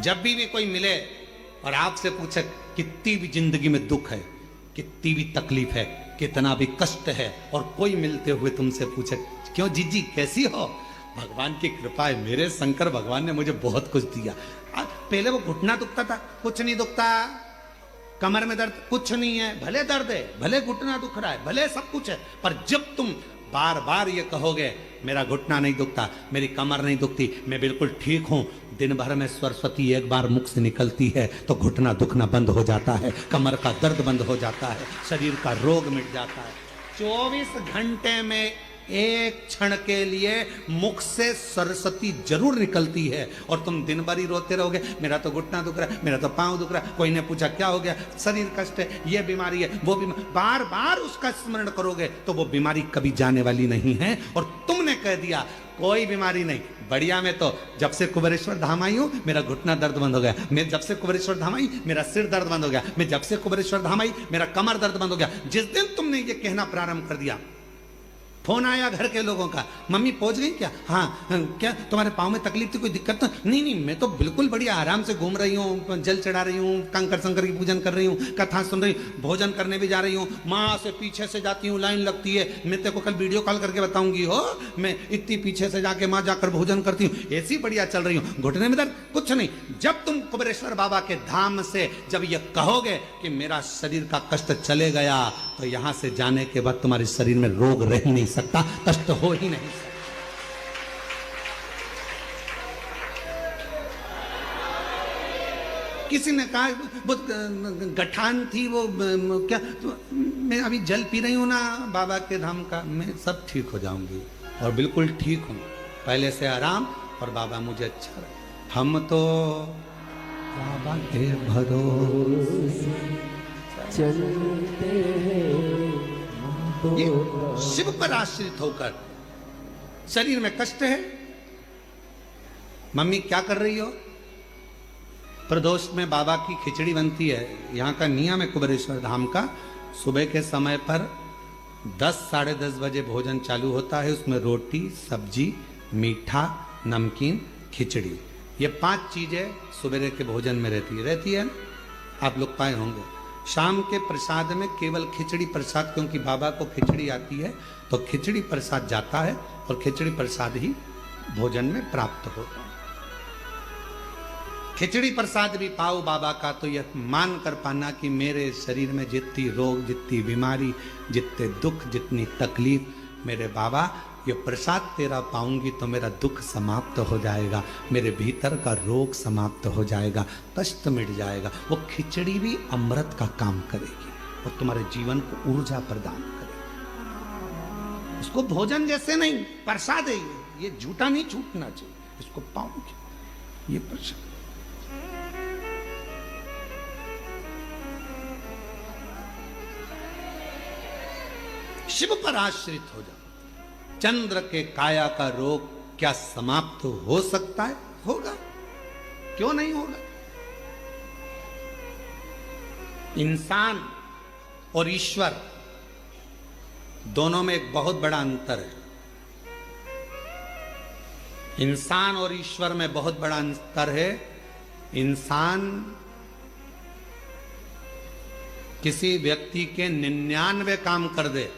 जब भी कोई मिले और आपसे पूछे कितनी भी जिंदगी में दुख है, कितनी भी तकलीफ है, कितना भी कष्ट है, और कोई मिलते हुए तुमसे पूछे क्यों जीजी कैसी हो, भगवान की कृपा है, मेरे शंकर भगवान ने मुझे बहुत कुछ दिया। पहले वो घुटना दुखता था, कुछ नहीं दुखता, कमर में दर्द कुछ नहीं है, भले दर्द है, भले घुटना दुख रहा है, भले सब कुछ है, पर जब तुम बार बार ये कहोगे मेरा घुटना नहीं दुखता, मेरी कमर नहीं दुखती, मैं बिल्कुल ठीक हूं, दिन भर में सरस्वती एक बार मुख से निकलती है तो घुटना दुखना बंद हो जाता है, कमर का दर्द बंद हो जाता है, शरीर का रोग मिट जाता है। 24 घंटे में एक क्षण के लिए मुख से सरस्वती जरूर निकलती है, और तुम दिन भर ही रोते रहोगे मेरा तो घुटना दुख रहा है, मेरा तो पांव दुख रहा है, कोई ने पूछा क्या हो गया, शरीर कष्ट है, ये बीमारी है, वो बीमारी, बार बार उसका स्मरण करोगे तो वो बीमारी कभी जाने वाली नहीं है। और तुमने कह दिया कोई बीमारी नहीं, बढ़िया, मैं तो जब से कुबेरेश्वर धाम आई हूं मेरा घुटना दर्द बंद हो गया, मैं जब से कुबेरेश्वर धाम आई मेरा सिर दर्द बंद हो गया, मैं जब से कुबेरेश्वर धाम आई मेरा कमर दर्द बंद हो गया। जिस दिन तुमने ये कहना प्रारंभ कर दिया, फोन आया घर के लोगों का, मम्मी पहुंच गई क्या, हाँ क्या तुम्हारे पाँव में तकलीफ थी, कोई दिक्कत तो नहीं? नहीं, मैं तो बिल्कुल बढ़िया आराम से घूम रही हूँ, जल चढ़ा रही हूँ, कंकर शंकर की पूजन कर रही हूँ, कथा सुन रही हूँ, भोजन करने भी जा रही हूँ, माँ से पीछे से जाती हूँ, लाइन लगती है, मैं तेरे को कल वीडियो कॉल करके बताऊंगी हो, मैं इतनी पीछे से जाके माँ जाकर भोजन करती हूँ, ऐसी बढ़िया चल रही हूँ, घुटने में दर्द कुछ नहीं। जब तुम कुबेरेश्वर बाबा के धाम से जब ये कहोगे कि मेरा शरीर का कष्ट चले गया, तो यहां से जाने के बाद तुम्हारे शरीर में रोग रह नहीं सकता, कष्ट हो ही नहीं सकता। किसी ने कहा वो गठान थी, वो क्या, तो मैं अभी जल पी रही हूं ना बाबा के धाम का, मैं सब ठीक हो जाऊंगी, और बिल्कुल ठीक हूं, पहले से आराम, और बाबा मुझे अच्छा रहे। हम तो बाबा के भरोसे चलते ये शिव पर आश्रित होकर, शरीर में कष्ट है, मम्मी क्या कर रही हो, प्रदोष में बाबा की खिचड़ी बनती है, यहाँ का नियम है कुबेरेश्वर धाम का, सुबह के समय पर 10 साढ़े 10 बजे भोजन चालू होता है, उसमें रोटी सब्जी मीठा नमकीन खिचड़ी, ये 5 चीजें सुबह के भोजन में रहती है, आप लोग पाए होंगे। शाम के प्रसाद में केवल खिचड़ी प्रसाद, क्योंकि बाबा को खिचड़ी आती है तो खिचड़ी प्रसाद जाता है, और खिचड़ी प्रसाद ही भोजन में प्राप्त होता है। खिचड़ी प्रसाद भी पाओ बाबा का, तो यह मान कर पाना कि मेरे शरीर में जितनी रोग, जितनी बीमारी, जितने दुख, जितनी तकलीफ, मेरे बाबा ये प्रसाद तेरा पाऊंगी तो मेरा दुख समाप्त हो जाएगा, मेरे भीतर का रोग समाप्त हो जाएगा, कष्ट मिट जाएगा। वो खिचड़ी भी अमृत का काम करेगी और तुम्हारे जीवन को ऊर्जा प्रदान करेगी। इसको भोजन जैसे नहीं, प्रसाद है ये झूठा नहीं छूटना चाहिए, इसको पाऊंगी, ये प्रसाद। शिव पर आश्रित हो जाओ, चंद्र के काया का रोग क्या समाप्त हो सकता है? होगा, क्यों नहीं होगा? इंसान और ईश्वर दोनों में एक बहुत बड़ा अंतर है। इंसान और ईश्वर में बहुत बड़ा अंतर है। इंसान किसी व्यक्ति के 99 काम कर दे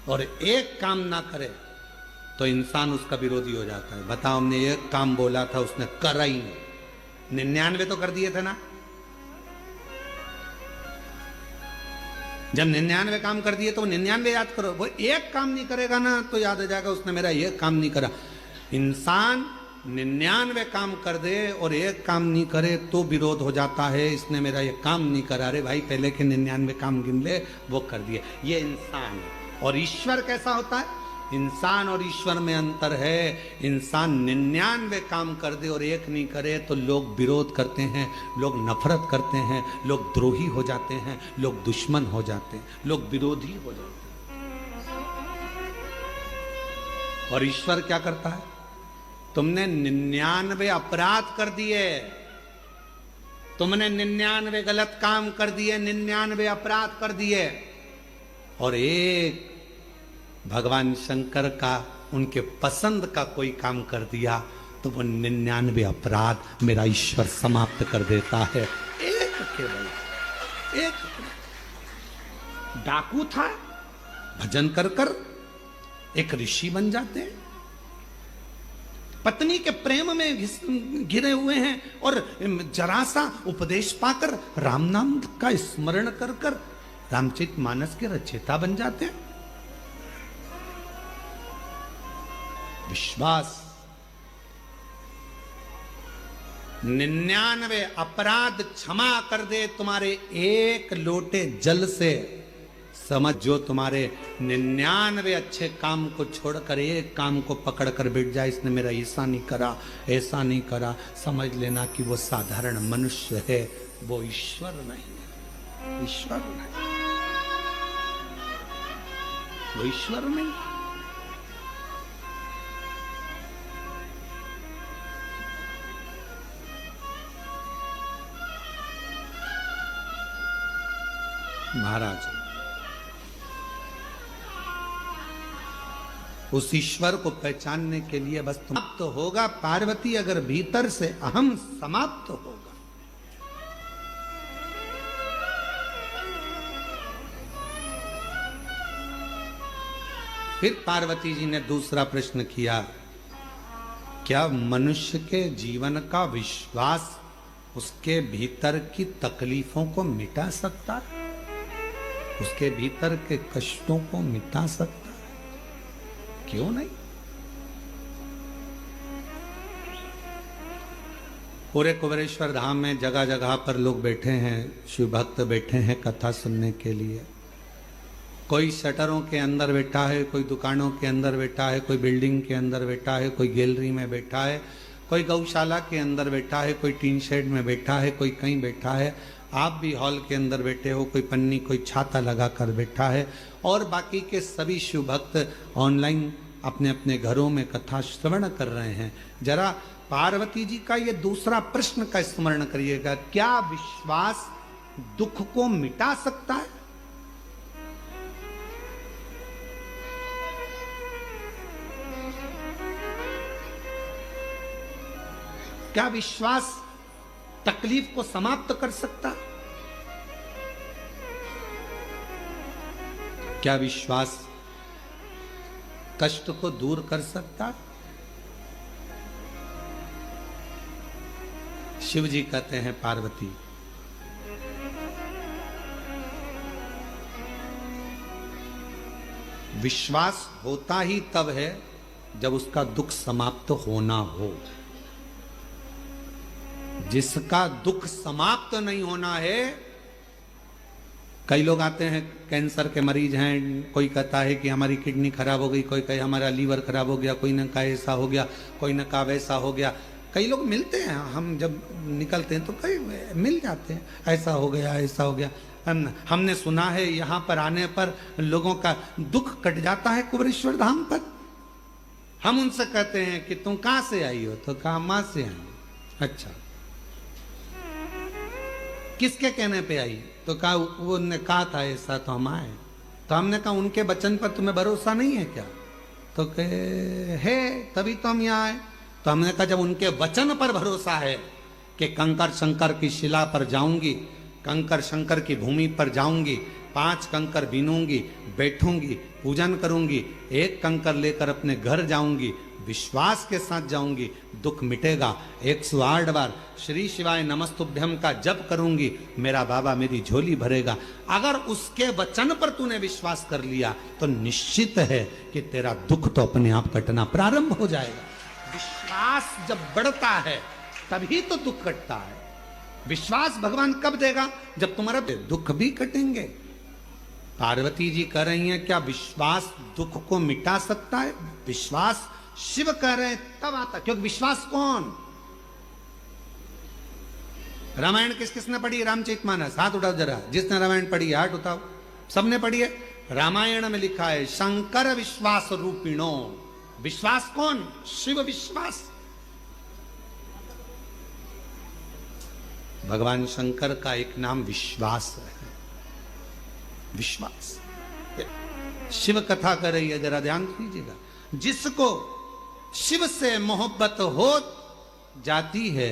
और एक काम ना करे तो इंसान उसका विरोधी हो जाता है। बताओ, हमने एक काम बोला था, उसने करा ही नहीं, 99 तो कर दिए थे ना। जब 99 काम कर दिए तो 99 याद करो, वो एक काम नहीं करेगा ना तो याद आ जाएगा उसने मेरा एक काम नहीं करा। इंसान 99 काम कर दे और एक काम नहीं करे तो विरोध हो जाता है, इसने मेरा ये काम नहीं करा। अरे भाई, पहले के 99 काम गिन ले, वो कर दिए। ये इंसान है। और ईश्वर कैसा होता है? इंसान और ईश्वर में अंतर है। इंसान 99 काम कर दे और एक नहीं करे तो लोग विरोध करते हैं, लोग नफरत करते हैं, लोग द्रोही हो जाते हैं, लोग दुश्मन हो जाते हैं, लोग विरोधी हो जाते हैं। और ईश्वर क्या करता है? तुमने 99 अपराध कर दिए, तुमने 99 गलत काम कर दिए, 99 अपराध कर दिए, और एक भगवान शंकर का, उनके पसंद का कोई काम कर दिया तो वो 99 अपराध मेरा ईश्वर समाप्त कर देता है। एक केवल एक डाकू था, भजन कर कर एक ऋषि बन जाते हैं। पत्नी के प्रेम में घिरे हुए हैं और जरा सा उपदेश पाकर राम नाम का स्मरण कर कर रामचरितमानस के रचयिता बन जाते हैं। विश्वास 99 अपराध क्षमा कर दे तुम्हारे एक लोटे जल से। समझ, जो तुम्हारे 99 अच्छे काम को छोड़कर एक काम को पकड़कर बैठ जाए, इसने मेरा ऐसा नहीं करा, ऐसा नहीं करा, समझ लेना कि वो साधारण मनुष्य है, वो ईश्वर नहीं है। ईश्वर नहीं, वो ईश्वर नहीं। महाराज, उस ईश्वर को पहचानने के लिए बस समाप्त होगा पार्वती, अगर भीतर से अहम समाप्त होगा। फिर पार्वती जी ने दूसरा प्रश्न किया, क्या मनुष्य के जीवन का विश्वास उसके भीतर की तकलीफों को मिटा सकता है? उसके भीतर के कष्टों को मिटा सकता है? क्यों नहीं? पूरे कुबेरेश्वर धाम में जगह जगह पर लोग बैठे हैं, शिव भक्त बैठे हैं कथा सुनने के लिए। कोई शटरों के अंदर बैठा है, कोई दुकानों के अंदर बैठा है, कोई बिल्डिंग के अंदर बैठा है, कोई गैलरी में बैठा है, कोई गौशाला के अंदर बैठा है, कोई टीन शेड में बैठा है, कोई कहीं बैठा है। आप भी हॉल के अंदर बैठे हो, कोई पन्नी कोई छाता लगा कर बैठा है, और बाकी के सभी शिव भक्त ऑनलाइन अपने अपने घरों में कथा श्रवण कर रहे हैं। जरा पार्वती जी का ये दूसरा प्रश्न का स्मरण करिएगा, क्या विश्वास दुख को मिटा सकता है? क्या विश्वास तकलीफ को समाप्त कर सकता? क्या विश्वास कष्ट को दूर कर सकता? शिव जी कहते हैं, पार्वती, विश्वास होता ही तब है जब उसका दुख समाप्त होना हो। जिसका दुख समाप्त नहीं होना है, कई लोग आते हैं कैंसर के मरीज हैं, कोई कहता है कि हमारी किडनी खराब हो गई, कोई कहे हमारा लीवर खराब हो गया, कोई न कहा ऐसा हो गया, कोई न कहा वैसा हो गया। कई लोग मिलते हैं, हम जब निकलते हैं तो कई मिल जाते हैं, ऐसा हो गया, ऐसा हो गया। हमने सुना है यहाँ पर आने पर लोगों का दुख कट जाता है कुबेरेश्वर धाम पर। हम उनसे कहते हैं कि तुम कहाँ से आई हो? तो कहा माँ से आई। अच्छा, किसके कहने पे आई? तो कहा उन्होंने कहा था ऐसा, तो हम आए। तो हमने कहा उनके वचन पर तुम्हें भरोसा नहीं है क्या? तो कहे है, तभी तो हम यहाँ आए। तो हमने कहा जब उनके वचन पर भरोसा है कि कंकर शंकर की शिला पर जाऊंगी, कंकर शंकर की भूमि पर जाऊंगी, 5 कंकर बीनूंगी, बैठूंगी, पूजन करूंगी, एक कंकर लेकर अपने घर जाऊंगी, विश्वास के साथ जाऊंगी, दुख मिटेगा। 108 बार श्री शिवाय नमस्तुभ्यम का जप करूंगी, मेरा बाबा मेरी झोली भरेगा। अगर उसके वचन पर तूने विश्वास कर लिया तो निश्चित है कि तेरा दुख तो अपने आप कटना प्रारंभ हो जाएगा। विश्वास जब बढ़ता है तभी तो दुख कटता है। विश्वास भगवान कब देगा? जब तुम्हारा दुख भी कटेंगे। पार्वती जी कह रही हैं, क्या विश्वास दुख को मिटा सकता है? विश्वास शिव कह रहे हैं तब आता, क्योंकि विश्वास कौन? रामायण किस किसने पढ़ी? रामचरितमानस, हाथ उठाओ जरा। जिसने रामायण पढ़ी है हाथ उठाओ। सबने पढ़ी है? रामायण में लिखा है शंकर विश्वास रूपिणो। विश्वास कौन? शिव विश्वास। भगवान शंकर का एक नाम विश्वास है। विश्वास। शिव कथा कर रही है, जरा ध्यान दीजिएगा। जिसको शिव से मोहब्बत हो जाती है,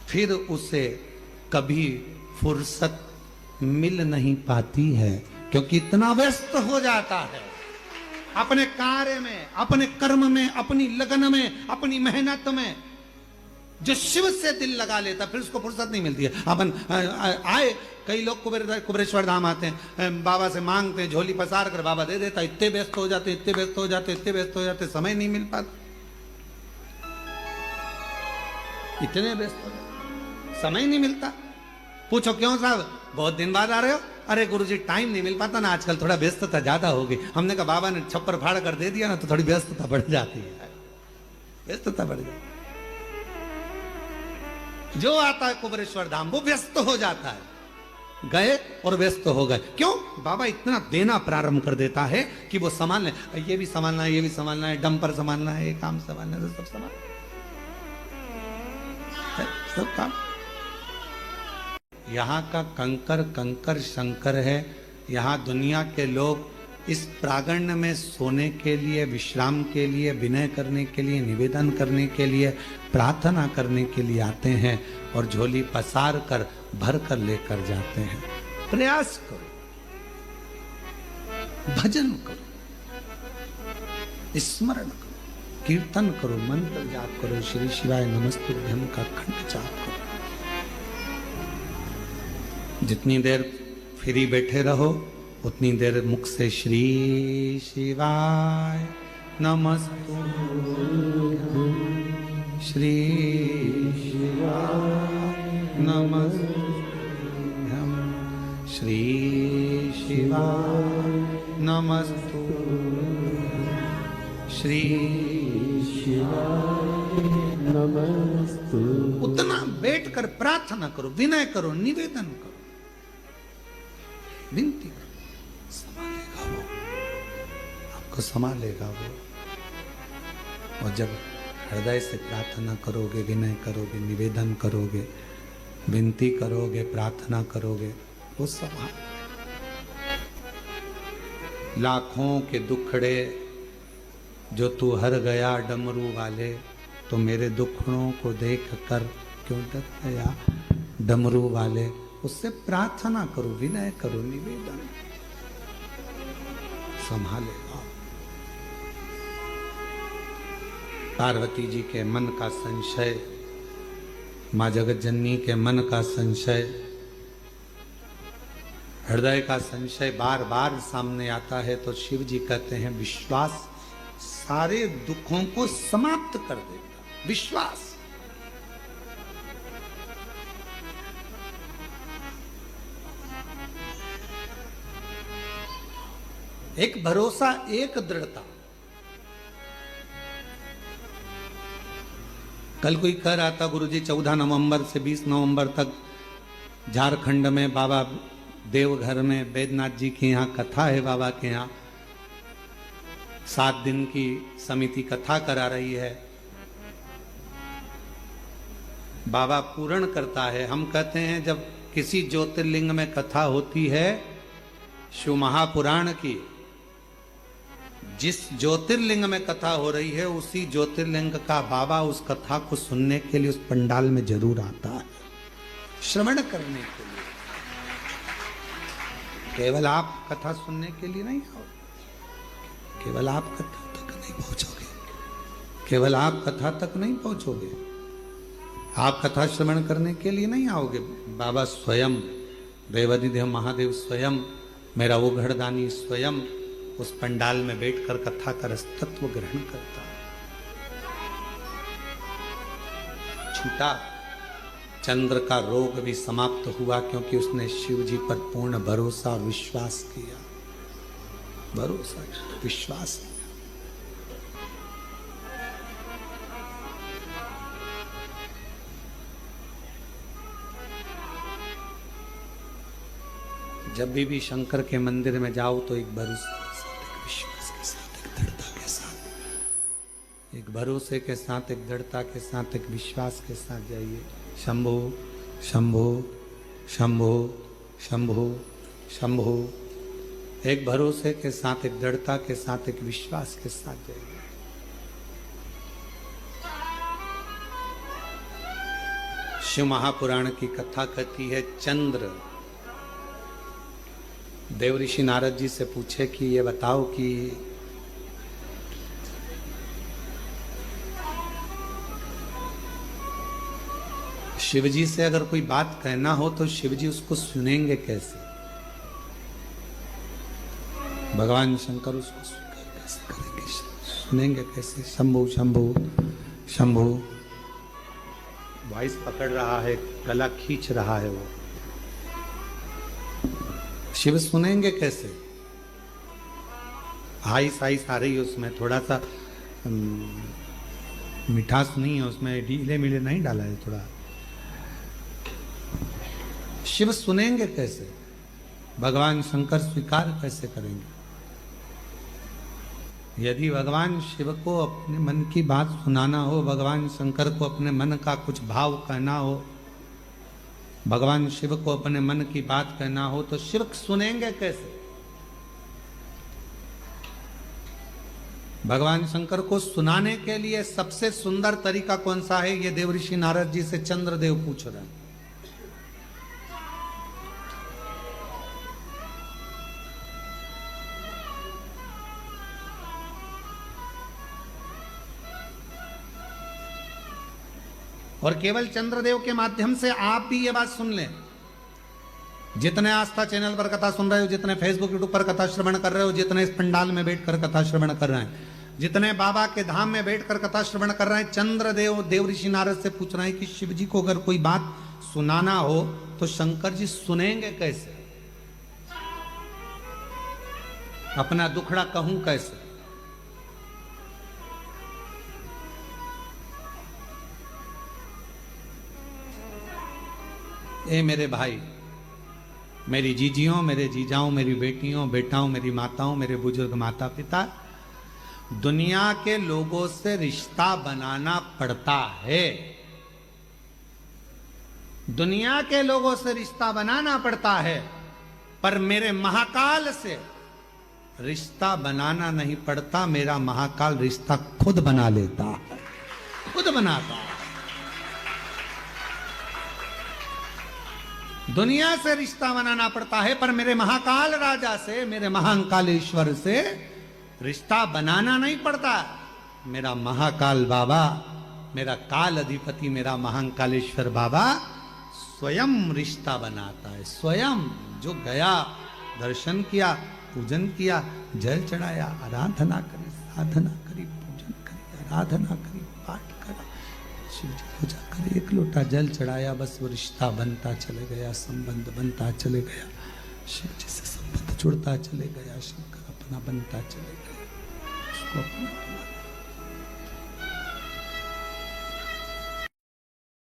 फिर उसे कभी फुर्सत मिल नहीं पाती है, क्योंकि इतना व्यस्त हो जाता है अपने कार्य में, अपने कर्म में, अपनी लगन में, अपनी मेहनत में। जो शिव से दिल लगा लेता फिर उसको फुर्सत नहीं मिलती है। अपन आए कई लोग कुबेरेश्वर धाम आते हैं, बाबा से मांगते हैं, झोली पसार कर बाबा दे देता। इतने व्यस्त हो जाते, इतने व्यस्त हो जाते, इतने व्यस्त हो जाते, समय नहीं मिल पाता। इतने व्यस्त हो जाते, समय नहीं मिलता। पूछो क्यों साहब, बहुत दिन बाद आ रहे हो? अरे गुरुजी टाइम नहीं मिल पाता ना, आजकल थोड़ा व्यस्तता ज्यादा हो गई। हमने कहा बाबा ने छप्पर फाड़ कर दे दिया ना, तो थोड़ी व्यस्तता बढ़ जाती है, व्यस्तता बढ़ जाती। जो आता है कुबेरेश्वर धाम वो व्यस्त हो जाता है, गए और व्यस्त हो गए। क्यों? बाबा इतना देना प्रारंभ कर देता है कि वो संभालने, ये भी संभालना है, ये भी संभालना है, डंपर संभालना है, ये काम संभालना है, सब संभालना है, सब काम। यहाँ का कंकर कंकर शंकर है। यहाँ दुनिया के लोग इस प्रांगण में सोने के लिए, विश्राम के लिए, विनय करने के लिए, निवेदन करने के लिए, प्रार्थना करने के लिए आते हैं और झोली पसार कर भर कर लेकर जाते हैं। प्रयास करो, भजन करो, स्मरण करो, कीर्तन करो, मंत्र जाप करो, श्री शिवाय नमस्तुभ्यम का खंड जाप करो। जितनी देर फ्री बैठे रहो उतनी देर मुख से श्री शिवाय नमस्तुभ्यम, श्री शिवाय नमस्तुभ्यम, श्री शिवाय नमस्तुभ्यम, श्री शिवाय नमस्तुभ्यम। उतना बैठकर प्रार्थना करो, विनय करो, निवेदन करो, विनती करो। संभालेगा वो, आपको संभालेगा वो। और जब हृदय से प्रार्थना करोगे, विनय करोगे, निवेदन करोगे, विनती करोगे, प्रार्थना करोगे, वो संभाल। लाखों के दुखड़े जो तू हर गया डमरू वाले, तो मेरे दुखड़ों को देख कर क्यों डर गया डमरू वाले। उससे प्रार्थना करो, विनय करो, निवेदन, संभालेगा। पार्वती जी के मन का संशय, मां जगत जननी के मन का संशय, हृदय का संशय बार बार सामने आता है, तो शिव जी कहते हैं विश्वास सारे दुखों को समाप्त कर देगा। विश्वास, एक भरोसा, एक दृढ़ता। कल कोई कह रहा था गुरुजी 14 नवंबर से 20 नवंबर तक झारखंड में बाबा देवघर में बैद्यनाथ जी के यहाँ कथा है। बाबा के यहाँ 7 दिन की समिति कथा करा रही है। बाबा पूर्ण करता है। हम कहते हैं जब किसी ज्योतिर्लिंग में कथा होती है, शिव महापुराण की, जिस ज्योतिर्लिंग में कथा हो रही है उसी ज्योतिर्लिंग का बाबा उस कथा को सुनने के लिए उस पंडाल में जरूर आता है, श्रवण करने के लिए। केवल आप कथा सुनने के लिए नहीं आओ, केवल आप कथा तक नहीं पहुंचोगे, केवल आप कथा तक नहीं पहुंचोगे, आप कथा श्रवण करने के लिए नहीं आओगे। बाबा स्वयं, देवाधिदेव महादेव स्वयं, मेरा वो घड़दानी स्वयं उस पंडाल में बैठकर कथा का रसतत्व ग्रहण करता है। छूटा चंद्र का रोग भी समाप्त हुआ, क्योंकि उसने शिव जी पर पूर्ण भरोसा और विश्वास किया। भरोसा, विश्वास किया। जब भी शंकर के मंदिर में जाओ तो एक भरोसा के साथ, एक विश्वास के साथ, एक दृढ़ता के साथ, एक भरोसे के साथ, एक दृढ़ता के साथ, एक विश्वास के साथ जाइए। शंभो शंभो शंभो शंभो शंभो, एक भरोसे के साथ, एक दृढ़ता के साथ, एक विश्वास के साथ जाइए। शिव महापुराण की कथा कहती है, चंद्र देव ऋषि नारद जी से पूछे कि ये बताओ कि शिवजी से अगर कोई बात कहना हो तो शिवजी उसको सुनेंगे कैसे? भगवान शंकर उसको कैसे करेंगे, सुनेंगे कैसे? शंभु शंभु शंभु वॉइस पकड़ रहा है, गला खींच रहा है, वो शिव सुनेंगे कैसे? आइस आइस आ रही है उसमें, थोड़ा सा मिठास नहीं है उसमें, ढीले मिले नहीं डाला है थोड़ा। शिव सुनेंगे कैसे? भगवान शंकर स्वीकार कैसे करेंगे? यदि भगवान शिव को अपने मन की बात सुनाना हो, भगवान शंकर को अपने मन का कुछ भाव कहना हो, भगवान शिव को अपने मन की बात कहना हो, तो शिव सुनेंगे कैसे? भगवान शंकर को सुनाने के लिए सबसे सुंदर तरीका कौन सा है, ये देव ऋषि नारद जी से चंद्रदेव पूछ रहे हैं। और केवल चंद्रदेव के माध्यम से आप भी ये बात सुन लें। जितने आस्था चैनल पर कथा सुन रहे हो, जितने फेसबुक यूट्यूब पर कथा श्रवण कर रहे हो, जितने इस पंडाल में बैठकर कथा श्रवण कर रहे हैं, जितने बाबा के धाम में बैठकर कथा श्रवण कर रहे हैं, चंद्रदेव देव ऋषि नारद से पूछ रहे हैं कि शिव जी को अगर कोई बात सुनाना हो तो शंकर जी सुनेंगे कैसे? अपना दुखड़ा कहूं कैसे? ए मेरे भाई, मेरी जीजियों, मेरे जीजाओं, मेरी बेटियों, बेटाओं, मेरी माताओं, मेरे बुजुर्ग माता पिता, दुनिया के लोगों से रिश्ता बनाना पड़ता है। दुनिया के लोगों से रिश्ता बनाना पड़ता है, पर मेरे महाकाल से रिश्ता बनाना नहीं पड़ता। मेरा महाकाल रिश्ता खुद बना लेता है, खुद बनाता है। दुनिया से रिश्ता बनाना पड़ता है, पर मेरे महाकाल राजा से, मेरे महाकालेश्वर से रिश्ता बनाना नहीं पड़ता। मेरा महाकाल बाबा, मेरा काल अधिपति, मेरा महाकालेश्वर बाबा स्वयं रिश्ता बनाता है। स्वयं जो गया, दर्शन किया, पूजन किया, जल चढ़ाया, आराधना करी, साधना करी, पूजन करी, आराधना करी, पाठ करा, शिव जी पूजा करे, एक लोटा जल चढ़ाया, बस वो रिश्ता बनता चले गया, संबंध बनता चले गया, शिव जी से संबंध जुड़ता चले गया, शंकर अपना बनता चले गया, उसको अपना